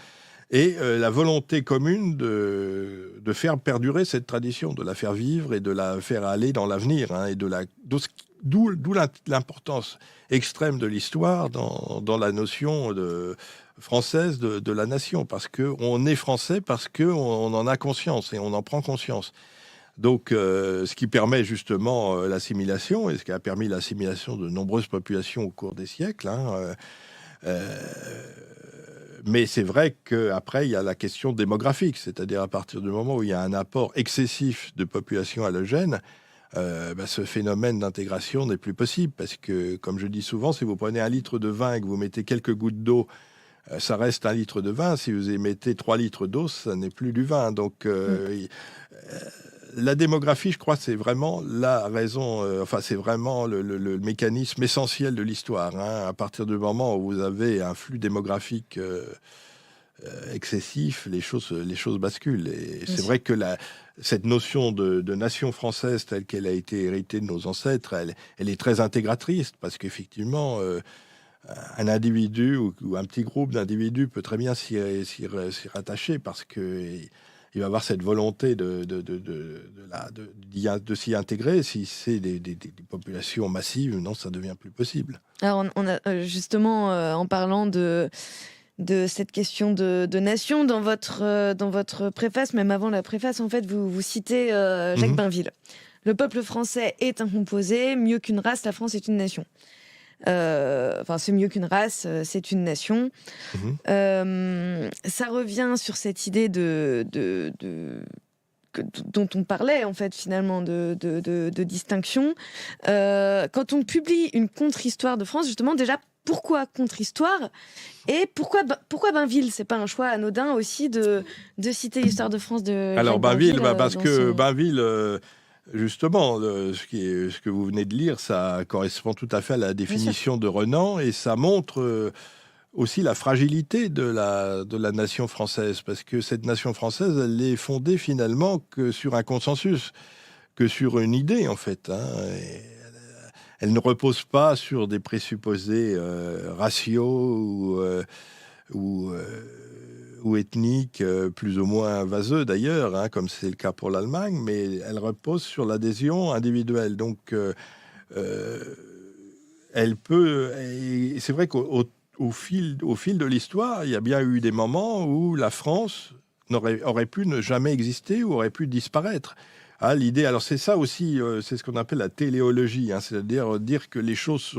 [SPEAKER 3] et la volonté commune de faire perdurer cette tradition, de la faire vivre et de la faire aller dans l'avenir, et d'où l'importance extrême de l'histoire dans la notion française de la nation, parce qu'on est français, parce qu'on en a conscience et on en prend conscience. Donc, ce qui permet justement l'assimilation, et ce qui a permis l'assimilation de nombreuses populations au cours des siècles. Mais c'est vrai qu'après, il y a la question démographique, c'est-à-dire à partir du moment où il y a un apport excessif de population allogène, ce phénomène d'intégration n'est plus possible, parce que, comme je dis souvent, si vous prenez 1 litre de vin et que vous mettez quelques gouttes d'eau, ça reste 1 litre de vin. Si vous y mettez 3 litres d'eau, ça n'est plus du vin. Donc, la démographie, je crois, c'est vraiment la raison, c'est vraiment le mécanisme essentiel de l'histoire. À partir du moment où vous avez un flux démographique excessif, les choses basculent. Et c'est vrai que cette notion de nation française telle qu'elle a été héritée de nos ancêtres, elle est très intégratrice, parce qu'effectivement, un individu ou un petit groupe d'individus peut très bien s'y rattacher, parce qu'il va avoir cette volonté de s'y intégrer. Si c'est des populations massives, non, ça devient plus possible.
[SPEAKER 1] Alors, on a justement, en parlant de cette question de nation, dans votre préface, même avant la préface, en fait, vous citez Jacques Bainville. Le peuple français est un composé, mieux qu'une race, la France est une nation. C'est mieux qu'une race, c'est une nation. Ça revient sur cette idée dont on parlait, en fait, finalement, de distinction. Quand on publie une contre-histoire de France, justement, déjà, pourquoi contre-histoire ? Et pourquoi Bainville ? C'est pas un choix anodin aussi de citer l'histoire de France de
[SPEAKER 3] Alors,
[SPEAKER 1] Jacques
[SPEAKER 3] Bainville, parce que Bainville... Justement, ce que vous venez de lire, ça correspond tout à fait à la définition de Renan, et ça montre aussi la fragilité de la nation française, parce que cette nation française, elle est fondée finalement que sur un consensus, que sur une idée en fait. Elle ne repose pas sur des présupposés raciaux ou ethniques, plus ou moins vaseux d'ailleurs, comme c'est le cas pour l'Allemagne, mais elle repose sur l'adhésion individuelle. Donc, elle peut... Et c'est vrai qu'au fil de l'histoire, il y a bien eu des moments où la France aurait pu ne jamais exister ou aurait pu disparaître. L'idée, alors c'est ça aussi, c'est ce qu'on appelle la téléologie, c'est-à-dire dire que les choses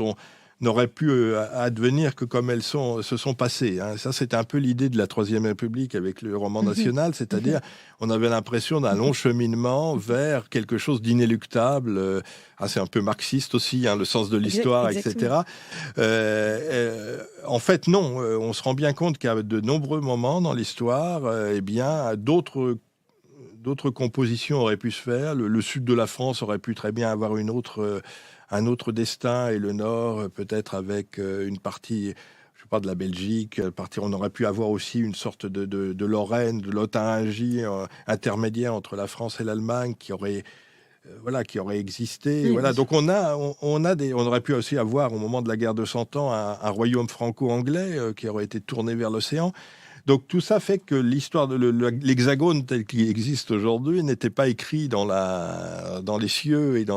[SPEAKER 3] n'auraient pu advenir que comme elles se sont passées. Ça, c'était un peu l'idée de la Troisième République avec le roman national, c'est-à-dire on avait l'impression d'un long cheminement vers quelque chose d'inéluctable. C'est un peu marxiste aussi, le sens de l'histoire, etc. En fait, non. On se rend bien compte qu'à de nombreux moments dans l'histoire, d'autres d'autres compositions auraient pu se faire. Le sud de la France aurait pu très bien avoir un autre destin, et le nord, peut-être avec une partie, je sais pas, de la Belgique. On aurait pu avoir aussi une sorte de Lorraine, de Lotharingie intermédiaire entre la France et l'Allemagne qui aurait existé.
[SPEAKER 1] Oui,
[SPEAKER 3] Voilà.
[SPEAKER 1] bien sûr.
[SPEAKER 3] Donc on aurait pu aussi avoir, au moment de la guerre de 100 ans, un royaume franco-anglais qui aurait été tourné vers l'océan. Donc tout ça fait que l'histoire de l'Hexagone tel qu'il existe aujourd'hui n'était pas écrit dans les cieux et de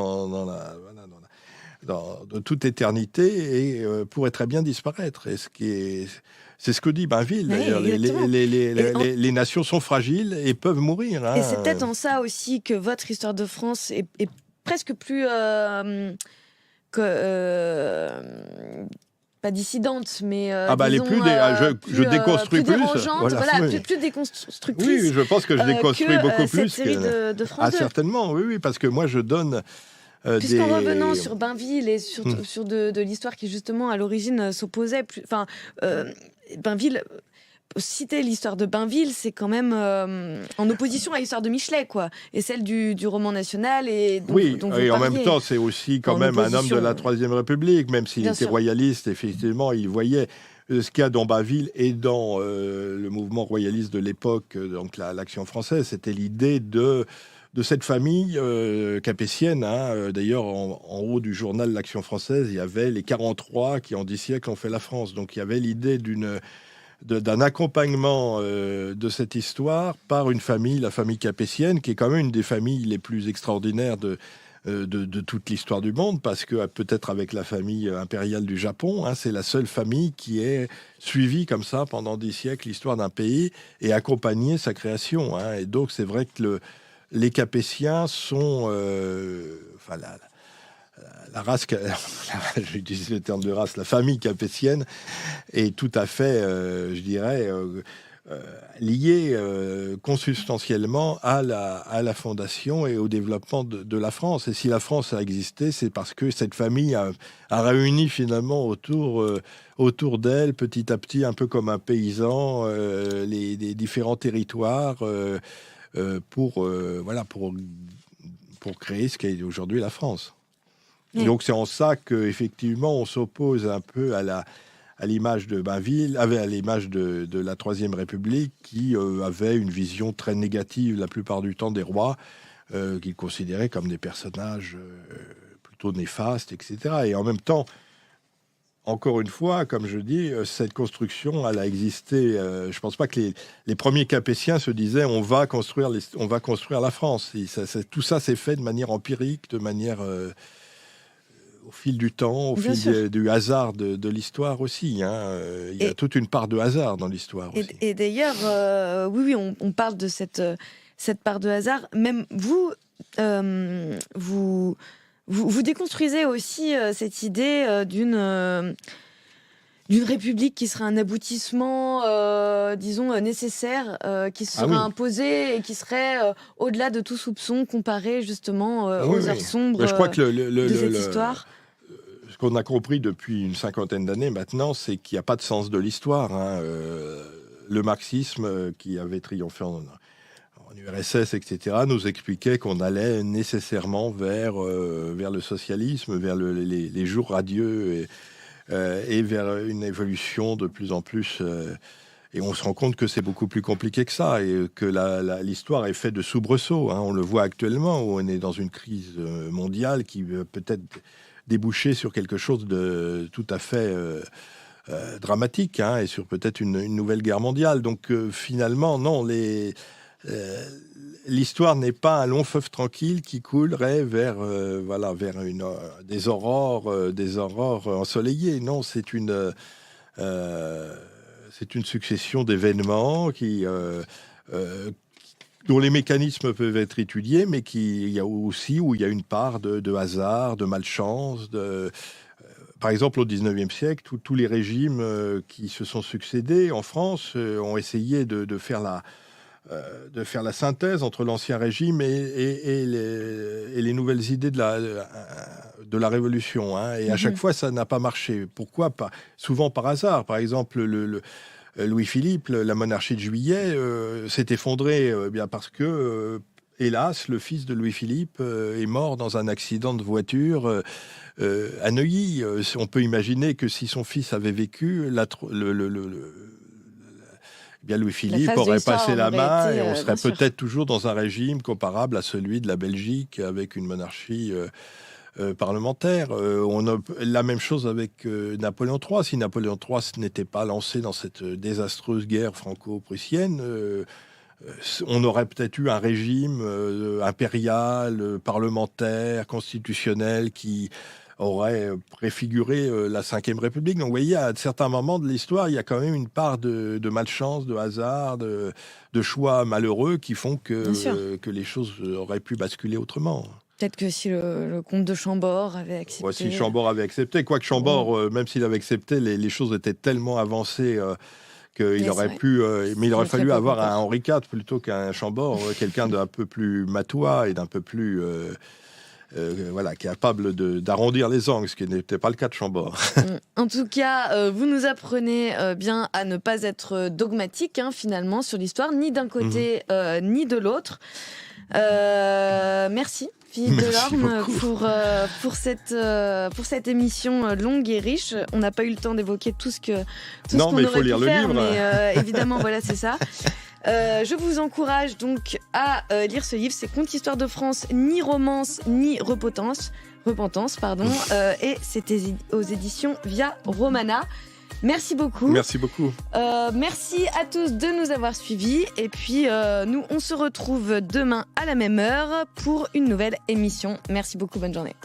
[SPEAKER 3] toute éternité, et pourrait très bien disparaître. C'est ce que dit Bainville,
[SPEAKER 1] Oui,
[SPEAKER 3] d'ailleurs.
[SPEAKER 1] exactement.
[SPEAKER 3] Les nations sont fragiles et peuvent mourir.
[SPEAKER 1] Et c'est peut-être en ça aussi que votre histoire de France est presque plus pas dissidente, mais
[SPEAKER 3] elle est
[SPEAKER 1] disons,
[SPEAKER 3] je déconstruis plus.
[SPEAKER 1] dérangeante,
[SPEAKER 3] Oui.
[SPEAKER 1] plus déconstructrice.
[SPEAKER 3] Oui, je pense que je déconstruis beaucoup plus.
[SPEAKER 1] Cette série de France 2.
[SPEAKER 3] Certainement, oui, parce que moi je donne.
[SPEAKER 1] Puisqu'en revenant sur Bainville et sur de l'histoire qui justement à l'origine s'opposait, Bainville, citer l'histoire de Bainville, c'est quand même en opposition à l'histoire de Michelet, quoi, et celle du roman national. Et dont
[SPEAKER 3] oui,
[SPEAKER 1] vous
[SPEAKER 3] et en
[SPEAKER 1] parliez.
[SPEAKER 3] même temps, c'est aussi quand
[SPEAKER 1] En
[SPEAKER 3] même un homme de
[SPEAKER 1] opposition.
[SPEAKER 3] la Troisième République, même s'il
[SPEAKER 1] Bien
[SPEAKER 3] était
[SPEAKER 1] sûr.
[SPEAKER 3] royaliste, effectivement, il voyait ce qu'il y a dans Bainville et dans le mouvement royaliste de l'époque, donc l'Action française, c'était l'idée de cette famille capétienne. D'ailleurs, en haut du journal L'Action française, il y avait les 43 qui, en 10 siècles, ont fait la France. Donc, il y avait l'idée d'un accompagnement de cette histoire par une famille, la famille capétienne, qui est quand même une des familles les plus extraordinaires de toute l'histoire du monde, parce que peut-être avec la famille impériale du Japon, c'est la seule famille qui ait suivi comme ça pendant 10 siècles l'histoire d'un pays et accompagné sa création. Et donc, c'est vrai que les Capétiens sont... la race, j'utilise le terme de race, la famille capétienne est tout à fait, je dirais, liée consubstantiellement à la fondation et au développement de la France. Et si la France a existé, c'est parce que cette famille a réuni finalement autour d'elle, petit à petit, un peu comme un paysan, les différents territoires pour créer ce qu'est aujourd'hui la France.
[SPEAKER 1] Oui.
[SPEAKER 3] Donc c'est en ça qu'effectivement on s'oppose un peu à l'image de Bainville, à l'image de la Troisième République, qui avait une vision très négative la plupart du temps des rois, qu'il considérait comme des personnages plutôt néfastes, etc. Et en même temps, encore une fois, comme je dis, cette construction, elle a existé. Je ne pense pas que les premiers Capétiens se disaient on va construire la France. Tout ça s'est fait de manière empirique, de manière au fil du temps, au
[SPEAKER 1] Bien
[SPEAKER 3] fil du hasard de l'histoire aussi. Il y a toute une part de hasard dans l'histoire aussi.
[SPEAKER 1] Et d'ailleurs, oui, on parle de cette part de hasard. Même vous déconstruisez aussi cette idée d'une république qui serait un aboutissement, disons, nécessaire, qui serait imposé et qui serait au-delà de tout soupçon, comparé justement aux heures sombres
[SPEAKER 3] je crois que
[SPEAKER 1] de cette histoire.
[SPEAKER 3] Ce qu'on a compris depuis une cinquantaine d'années maintenant, c'est qu'il n'y a pas de sens de l'histoire. Le marxisme qui avait triomphé en URSS, etc., nous expliquait qu'on allait nécessairement vers le socialisme, vers les jours radieux et vers une évolution de plus en plus. Et on se rend compte que c'est beaucoup plus compliqué que ça et que l'histoire est faite de soubresauts. On le voit actuellement, où on est dans une crise mondiale qui peut-être déboucher sur quelque chose de tout à fait dramatique, et sur peut-être une nouvelle guerre mondiale. Donc finalement, non, l'histoire n'est pas un long fleuve tranquille qui coulerait vers des aurores ensoleillées. Non, c'est une succession d'événements dont les mécanismes peuvent être étudiés, mais il y a aussi où il y a une part de hasard, de malchance. Par exemple, au XIXe siècle, tous les régimes qui se sont succédés en France ont essayé de faire la synthèse entre l'ancien régime et les nouvelles idées de la Révolution. Et à chaque fois, ça n'a pas marché. Pourquoi pas? Souvent par hasard. Par exemple, Louis-Philippe, la monarchie de Juillet, s'est effondrée bien parce que hélas, le fils de Louis-Philippe est mort dans un accident de voiture à Neuilly. On peut imaginer que si son fils avait vécu, bien Louis-Philippe aurait passé la main et on serait peut-être toujours dans un régime comparable à celui de la Belgique, avec une monarchie parlementaire. On a la même chose avec Napoléon III. Si Napoléon III n'était pas lancé dans cette désastreuse guerre franco-prussienne, on aurait peut-être eu un régime impérial, parlementaire, constitutionnel qui aurait préfiguré la Ve République. Donc vous voyez, à certains moments de l'histoire, il y a quand même une part de malchance, de hasard, de choix malheureux qui font que les choses auraient pu basculer autrement.
[SPEAKER 1] Peut-être que si le comte de Chambord avait accepté...
[SPEAKER 3] Si Chambord avait accepté, quoique Chambord, même s'il avait accepté, les choses étaient tellement avancées qu'il aurait pu... mais il aurait fallu avoir un Henri IV plutôt qu'un Chambord, quelqu'un d'un peu plus matois et d'un peu plus... capable d'arrondir les angles, ce qui n'était pas le cas de Chambord.
[SPEAKER 1] En tout cas, vous nous apprenez bien à ne pas être dogmatique, finalement, sur l'histoire, ni d'un côté ni de l'autre. Merci, Philippe Delorme, pour cette émission longue et riche. On n'a pas eu le temps d'évoquer tout ce qu'on aurait pu lire faire, le livre. Mais évidemment, voilà, c'est ça. Je vous encourage donc à lire ce livre. C'est Contes Histoire de France, ni romance ni repentance, et c'était aux éditions Via Romana. Merci beaucoup.
[SPEAKER 3] Merci beaucoup.
[SPEAKER 1] Merci à tous de nous avoir suivis. Et puis, nous, on se retrouve demain à la même heure pour une nouvelle émission. Merci beaucoup, bonne journée.